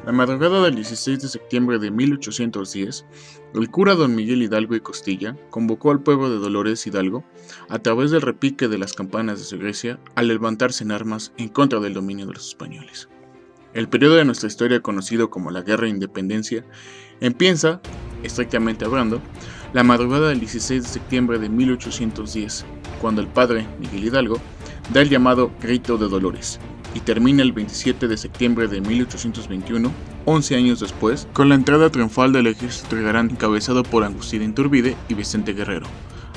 La madrugada del 16 de septiembre de 1810, el cura don Miguel Hidalgo y Costilla convocó al pueblo de Dolores Hidalgo a través del repique de las campanas de su iglesia a levantarse en armas en contra del dominio de los españoles. El periodo de nuestra historia conocido como la Guerra de Independencia empieza, estrictamente hablando, la madrugada del 16 de septiembre de 1810, cuando el padre Miguel Hidalgo da el llamado Grito de Dolores, y termina el 27 de septiembre de 1821, 11 años después, con la entrada triunfal del ejército trigarán encabezado por Agustín Iturbide y Vicente Guerrero,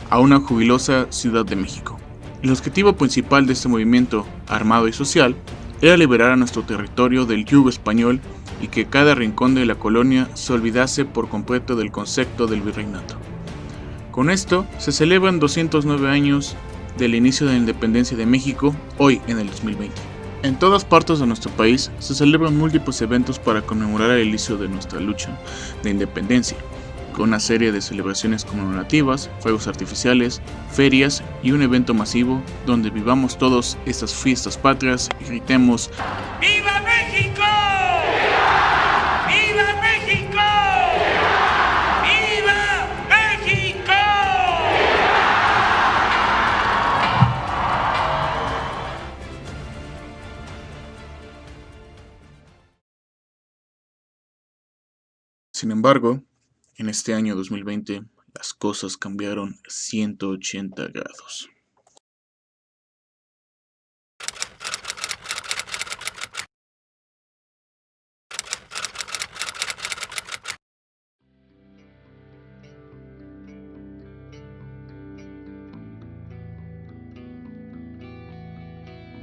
a una jubilosa Ciudad de México. El objetivo principal de este movimiento armado y social era liberar a nuestro territorio del yugo español y que cada rincón de la colonia se olvidase por completo del concepto del virreinato. Con esto se celebran 209 años del inicio de la independencia de México, hoy en el 2020. En todas partes de nuestro país se celebran múltiples eventos para conmemorar el inicio de nuestra lucha de independencia, con una serie de celebraciones conmemorativas, fuegos artificiales, ferias y un evento masivo donde vivamos todos estas fiestas patrias y gritemos ¡Viva México! ¡Viva México! ¡Viva México! Sin embargo, en este año 2020, las cosas cambiaron 180 grados.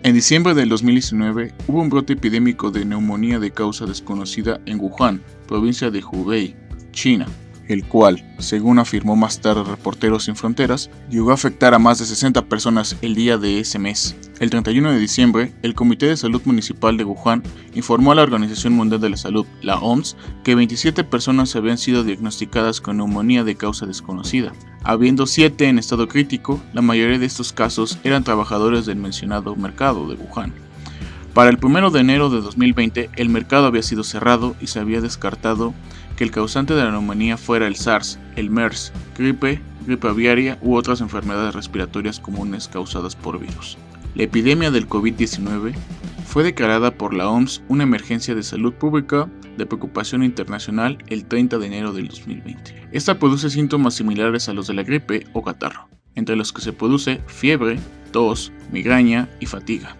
En diciembre del 2019 hubo un brote epidémico de neumonía de causa desconocida en Wuhan, provincia de Hubei, China, el cual, según afirmó más tarde Reporteros Sin Fronteras, llegó a afectar a más de 60 personas el día de ese mes. El 31 de diciembre, el Comité de Salud Municipal de Wuhan informó a la Organización Mundial de la Salud, la OMS, que 27 personas habían sido diagnosticadas con neumonía de causa desconocida, habiendo 7 en estado crítico. La mayoría de estos casos eran trabajadores del mencionado mercado de Wuhan. Para el 1 de enero de 2020, el mercado había sido cerrado y se había descartado que el causante de la neumonía fuera el SARS, el MERS, gripe aviaria u otras enfermedades respiratorias comunes causadas por virus. La epidemia del COVID-19 fue declarada por la OMS una emergencia de salud pública de preocupación internacional el 30 de enero del 2020. Esta produce síntomas similares a los de la gripe o catarro, entre los que se produce fiebre, tos, migraña y fatiga.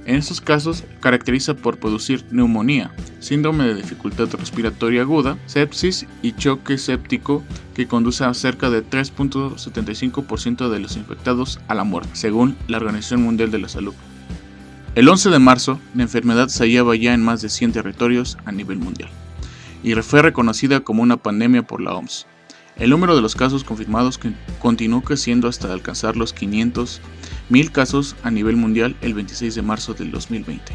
En estos casos, caracteriza por producir neumonía, síndrome de dificultad respiratoria aguda, sepsis y choque séptico que conduce a cerca de 3.75% de los infectados a la muerte, según la Organización Mundial de la Salud. El 11 de marzo, la enfermedad se hallaba ya en más de 100 territorios a nivel mundial, y fue reconocida como una pandemia por la OMS. El número de los casos confirmados continuó creciendo hasta alcanzar los 500.000 casos a nivel mundial el 26 de marzo del 2020.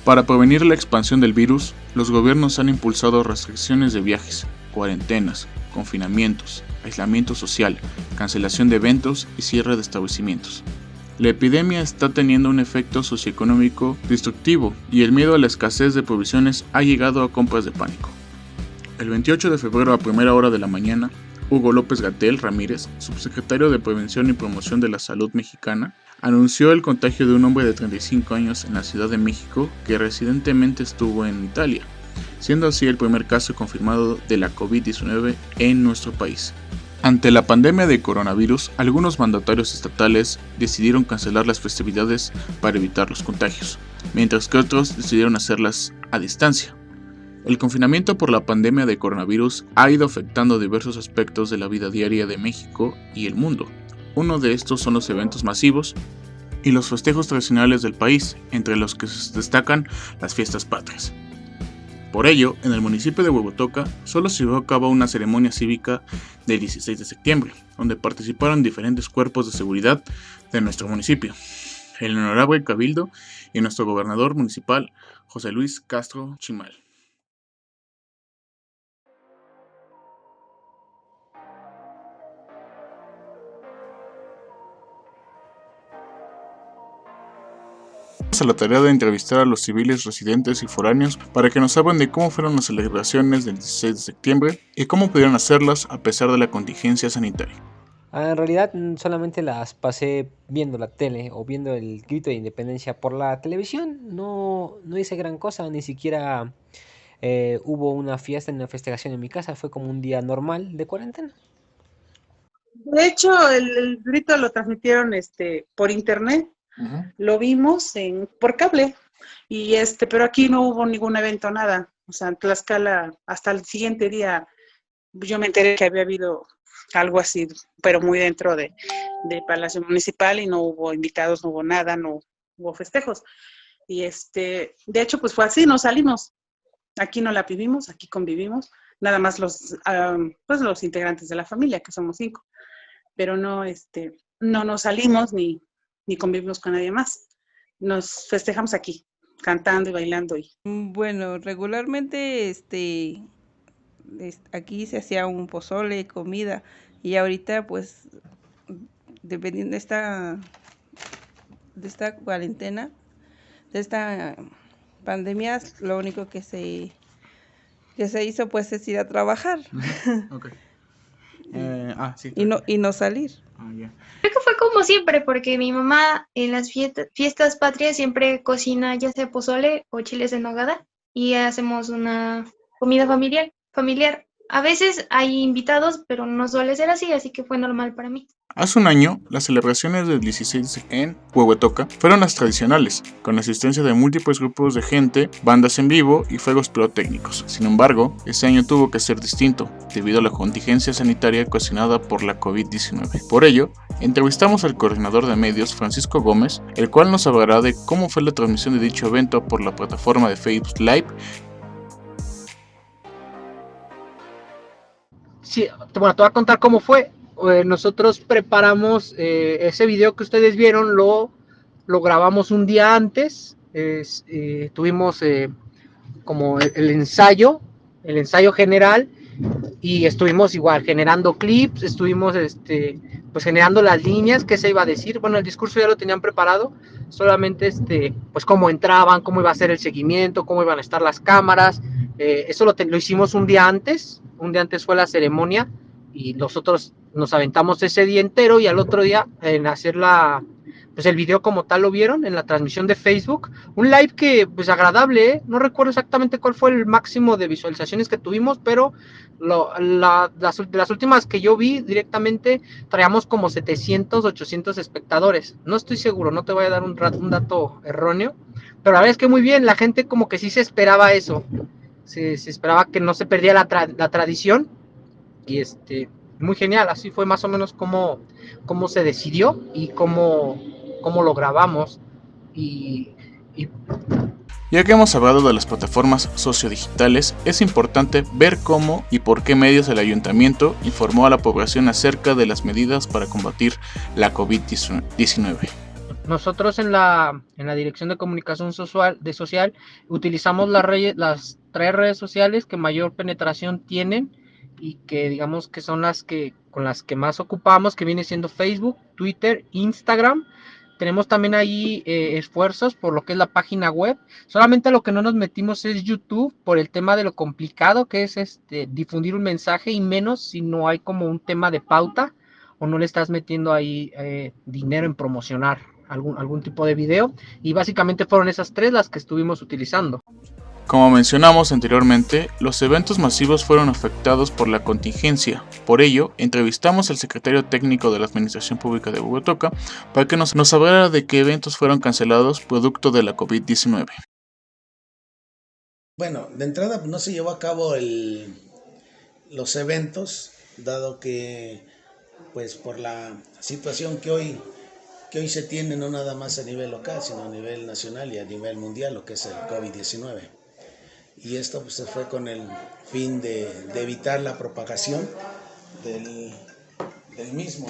Para prevenir la expansión del virus, los gobiernos han impulsado restricciones de viajes, cuarentenas, confinamientos, aislamiento social, cancelación de eventos y cierre de establecimientos. La epidemia está teniendo un efecto socioeconómico destructivo y el miedo a la escasez de provisiones ha llegado a compras de pánico. El 28 de febrero a primera hora de la mañana, Hugo López-Gatell Ramírez, subsecretario de Prevención y Promoción de la Salud mexicana, anunció el contagio de un hombre de 35 años en la Ciudad de México que recientemente estuvo en Italia, siendo así el primer caso confirmado de la COVID-19 en nuestro país. Ante la pandemia de coronavirus, algunos mandatarios estatales decidieron cancelar las festividades para evitar los contagios, mientras que otros decidieron hacerlas a distancia. El confinamiento por la pandemia de coronavirus ha ido afectando diversos aspectos de la vida diaria de México y el mundo. Uno de estos son los eventos masivos y los festejos tradicionales del país, entre los que se destacan las fiestas patrias. Por ello, en el municipio de Huehuetoca solo se llevó a cabo una ceremonia cívica del 16 de septiembre, donde participaron diferentes cuerpos de seguridad de nuestro municipio, el honorable Cabildo y nuestro gobernador municipal, José Luis Castro Chimal. A la tarea de entrevistar a los civiles residentes y foráneos para que nos hablen de cómo fueron las celebraciones del 16 de septiembre y cómo pudieron hacerlas a pesar de la contingencia sanitaria. En realidad solamente las pasé viendo la tele o viendo el grito de independencia por la televisión. No hice gran cosa, ni siquiera hubo una fiesta ni una festejación en mi casa. Fue como un día normal de cuarentena. De hecho, el grito lo transmitieron por internet. Lo vimos por cable y pero aquí no hubo ningún evento, nada. O sea, en Tlaxcala, hasta el siguiente día yo me enteré que había habido algo así, pero muy dentro de Palacio Municipal, y no hubo invitados, no hubo nada, no hubo festejos. Y de hecho, pues fue así, nos salimos. Aquí no la vivimos, aquí convivimos, nada más pues los integrantes de la familia, que somos 5, pero no nos salimos ni convivimos con nadie más. Nos festejamos aquí, cantando y bailando. Bueno, regularmente aquí se hacía un pozole, comida, y ahorita pues dependiendo de esta cuarentena, de esta pandemia, lo único que se hizo pues es ir a trabajar. Okay. Sí, y no salir. Creo que fue como siempre, porque mi mamá en las fiestas patrias siempre cocina ya sea pozole o chiles en nogada, y hacemos una comida familiar. A veces hay invitados, pero no suele ser así que fue normal para mí. Hace un año, las celebraciones del 16 en Huehuetoca fueron las tradicionales, con la asistencia de múltiples grupos de gente, bandas en vivo y fuegos pirotécnicos. Sin embargo, este año tuvo que ser distinto, debido a la contingencia sanitaria ocasionada por la COVID-19. Por ello, entrevistamos al coordinador de medios, Francisco Gómez, el cual nos hablará de cómo fue la transmisión de dicho evento por la plataforma de Facebook Live. Sí, bueno, te voy a contar cómo fue. Nosotros preparamos ese video que ustedes vieron, lo grabamos un día antes. Tuvimos como el ensayo general, y estuvimos igual generando clips, estuvimos pues generando las líneas que se iba a decir. Bueno, el discurso ya lo tenían preparado, solamente pues cómo entraban, cómo iba a ser el seguimiento, cómo iban a estar las cámaras. Eso lo hicimos un día antes fue la ceremonia, y nosotros nos aventamos ese día entero, y al otro día en hacer pues el video como tal lo vieron en la transmisión de Facebook, un live que pues agradable, no recuerdo exactamente cuál fue el máximo de visualizaciones que tuvimos, pero las últimas que yo vi directamente traíamos como 700, 800 espectadores, no estoy seguro, no te voy a dar un dato erróneo, pero la verdad es que muy bien, la gente como que sí se esperaba eso, se esperaba que no se perdiera la tradición, y muy genial. Así fue más o menos cómo se decidió y cómo lo grabamos. Ya que hemos hablado de las plataformas sociodigitales, es importante ver cómo y por qué medios el ayuntamiento informó a la población acerca de las medidas para combatir la COVID-19. Nosotros en la Dirección de Comunicación Social utilizamos las 3 redes sociales que mayor penetración tienen, y que digamos que son con las que más ocupamos, que viene siendo Facebook, Twitter, Instagram. Tenemos también ahí esfuerzos por lo que es la página web. Solamente lo que no nos metimos es YouTube, por el tema de lo complicado que es difundir un mensaje, y menos si no hay como un tema de pauta o no le estás metiendo ahí dinero en promocionar algún tipo de video. Y básicamente fueron esas 3 las que estuvimos utilizando. Como mencionamos anteriormente, los eventos masivos fueron afectados por la contingencia. Por ello, entrevistamos al secretario técnico de la Administración Pública de Huehuetoca para que nos hablara de qué eventos fueron cancelados producto de la COVID-19. Bueno, de entrada no se llevó a cabo los eventos, dado que pues por la situación que hoy se tiene, no nada más a nivel local, sino a nivel nacional y a nivel mundial, lo que es el COVID-19. Y esto pues se fue con el fin de evitar la propagación del mismo.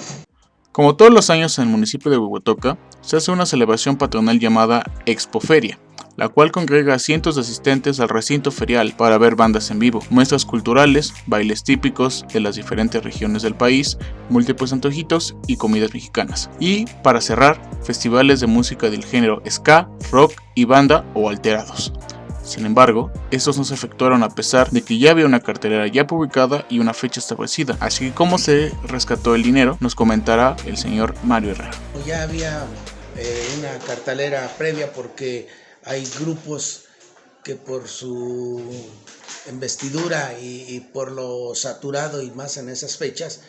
Como todos los años en el municipio de Huehuetoca, se hace una celebración patronal llamada Expoferia, la cual congrega a cientos de asistentes al recinto ferial para ver bandas en vivo, muestras culturales, bailes típicos de las diferentes regiones del país, múltiples antojitos y comidas mexicanas. Y, para cerrar, festivales de música del género ska, rock y banda o alterados. Sin embargo, estos no se efectuaron a pesar de que ya había una cartelera ya publicada y una fecha establecida, así que cómo se rescató el dinero nos comentará el señor Mario Herrera. Ya había una cartelera previa porque hay grupos que por su investidura y por lo saturado y más en esas fechas,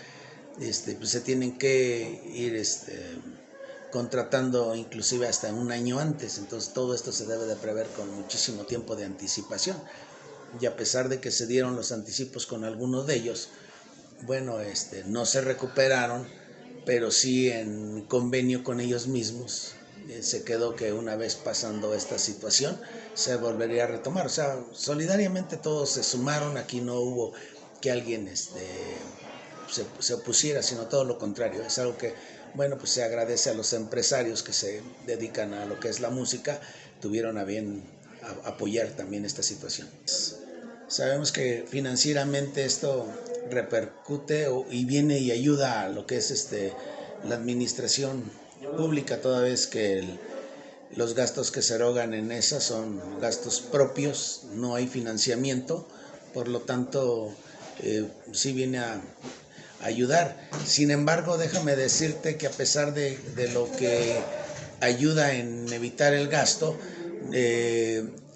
pues se tienen que ir contratando inclusive hasta un año antes, entonces todo esto se debe de prever con muchísimo tiempo de anticipación, y a pesar de que se dieron los anticipos con algunos de ellos, bueno, no se recuperaron, pero sí en convenio con ellos mismos se quedó que una vez pasando esta situación se volvería a retomar, o sea, solidariamente todos se sumaron, aquí no hubo que alguien se opusiera, sino todo lo contrario, es algo que, bueno, pues se agradece a los empresarios que se dedican a lo que es la música, tuvieron a bien apoyar también esta situación. Sabemos que financieramente esto repercute y viene y ayuda a lo que es la administración pública, toda vez que los gastos que se erogan en esa son gastos propios, no hay financiamiento, por lo tanto sí viene a ayudar. Sin embargo, déjame decirte que a pesar de lo que ayuda en evitar el gasto,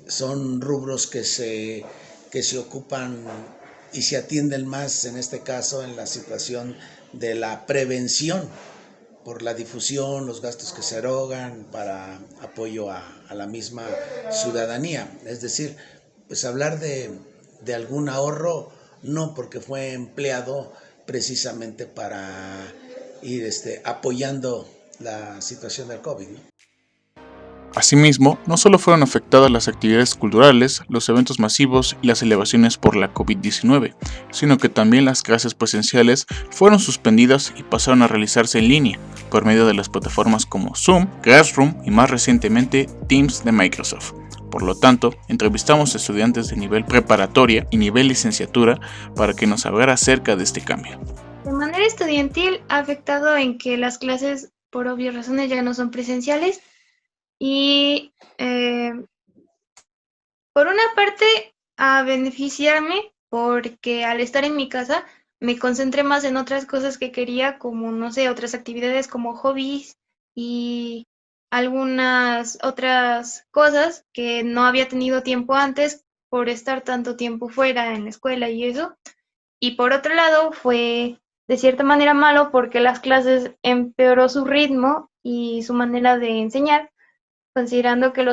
son rubros que se ocupan y se atienden más, en este caso, en la situación de la prevención, por la difusión, los gastos que se erogan para apoyo a la misma ciudadanía. Es decir, pues hablar de algún ahorro, no, porque fue empleado precisamente para ir apoyando la situación del COVID, ¿no? Asimismo, no solo fueron afectadas las actividades culturales, los eventos masivos y las celebraciones por la COVID-19, sino que también las clases presenciales fueron suspendidas y pasaron a realizarse en línea, por medio de las plataformas como Zoom, Classroom y más recientemente Teams de Microsoft. Por lo tanto, entrevistamos a estudiantes de nivel preparatoria y nivel licenciatura para que nos hablara acerca de este cambio. De manera estudiantil ha afectado en que las clases, por obvias razones, ya no son presenciales. Y por una parte, a beneficiarme, porque al estar en mi casa me concentré más en otras cosas que quería, como, no sé, otras actividades como hobbies y algunas otras cosas que no había tenido tiempo antes por estar tanto tiempo fuera en la escuela y eso. Y por otro lado, fue de cierta manera malo porque las clases empeoró su ritmo y su manera de enseñar, considerando que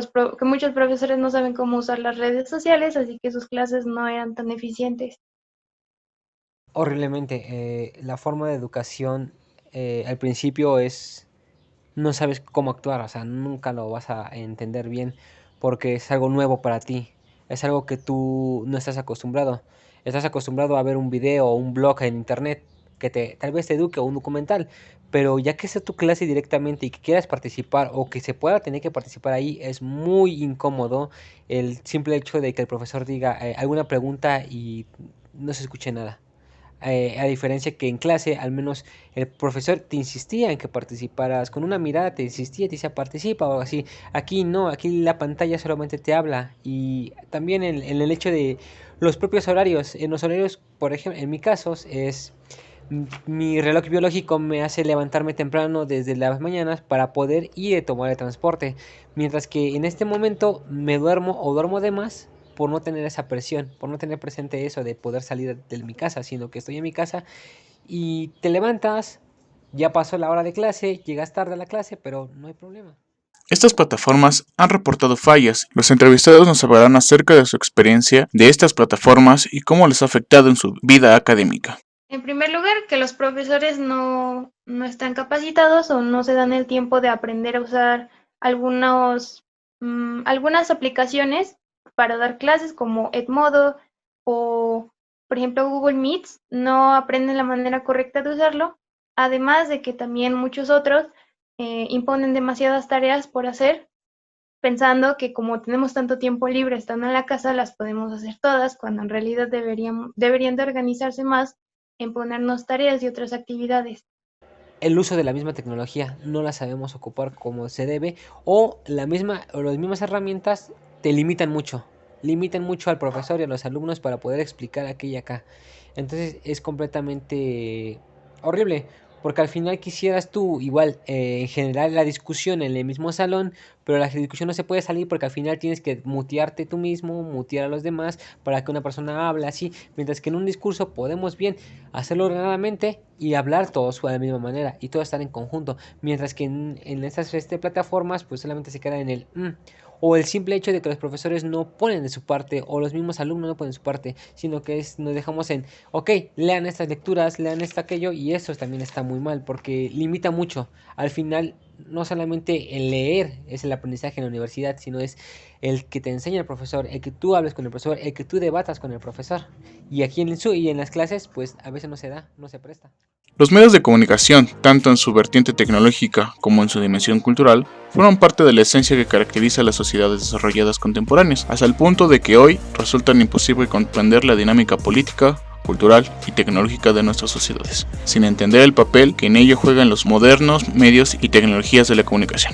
muchos profesores no saben cómo usar las redes sociales, así que sus clases no eran tan eficientes. Horriblemente. La forma de educación al principio no sabes cómo actuar, o sea, nunca lo vas a entender bien porque es algo nuevo para ti, es algo que tú no estás acostumbrado. Estás acostumbrado a ver un video o un blog en internet que tal vez te eduque o un documental, pero ya que sea tu clase directamente y que quieras participar o que se pueda tener que participar ahí, es muy incómodo el simple hecho de que el profesor diga alguna pregunta y no se escuche nada. A diferencia que en clase, al menos el profesor te insistía en que participaras, con una mirada te insistía, te decía participa o así. Aquí no, aquí la pantalla solamente te habla. Y también en el hecho de los propios horarios. En los horarios, por ejemplo, en mi caso es mi reloj biológico me hace levantarme temprano desde las mañanas para poder ir a tomar el transporte. Mientras que en este momento me duermo o duermo de más por no tener esa presión, por no tener presente eso de poder salir de mi casa, sino que estoy en mi casa y te levantas, ya pasó la hora de clase, llegas tarde a la clase, pero no hay problema. Estas plataformas han reportado fallas. Los entrevistados nos hablarán acerca de su experiencia de estas plataformas y cómo les ha afectado en su vida académica. En primer lugar, que los profesores no están capacitados o no se dan el tiempo de aprender a usar algunas aplicaciones para dar clases como Edmodo o, por ejemplo, Google Meets, no aprenden la manera correcta de usarlo, además de que también muchos otros imponen demasiadas tareas por hacer pensando que como tenemos tanto tiempo libre estando en la casa, las podemos hacer todas, cuando en realidad deberían de organizarse más en ponernos tareas y otras actividades. El uso de la misma tecnología no la sabemos ocupar como se debe, o las mismas herramientas te limitan mucho al profesor y a los alumnos para poder explicar aquí y acá. Entonces es completamente horrible, porque al final quisieras tú igual generar la discusión en el mismo salón, pero la discusión no se puede salir porque al final tienes que mutearte tú mismo, mutear a los demás para que una persona hable así, mientras que en un discurso podemos bien hacerlo ordenadamente y hablar todos de la misma manera y todo estar en conjunto, mientras que en estas plataformas pues solamente se queda en el o el simple hecho de que los profesores no ponen de su parte o los mismos alumnos no ponen de su parte, sino que nos dejamos en, ok, lean estas lecturas, lean esto, aquello, y eso también está muy mal porque limita mucho. Al final, no solamente el leer es el aprendizaje en la universidad, sino es el que te enseña el profesor, el que tú hables con el profesor, el que tú debatas con el profesor. Y aquí en las clases, pues a veces no se da, no se presta. Los medios de comunicación, tanto en su vertiente tecnológica como en su dimensión cultural, fueron parte de la esencia que caracteriza a las sociedades desarrolladas contemporáneas, hasta el punto de que hoy resultan imposible comprender la dinámica política, cultural y tecnológica de nuestras sociedades, sin entender el papel que en ello juegan los modernos medios y tecnologías de la comunicación.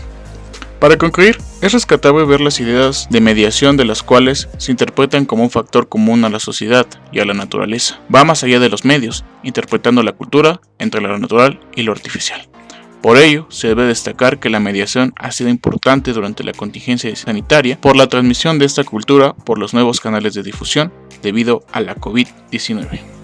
Para concluir, es rescatable ver las ideas de mediación de las cuales se interpretan como un factor común a la sociedad y a la naturaleza. Va más allá de los medios, interpretando la cultura entre lo natural y lo artificial. Por ello, se debe destacar que la mediación ha sido importante durante la contingencia sanitaria por la transmisión de esta cultura por los nuevos canales de difusión debido a la COVID-19.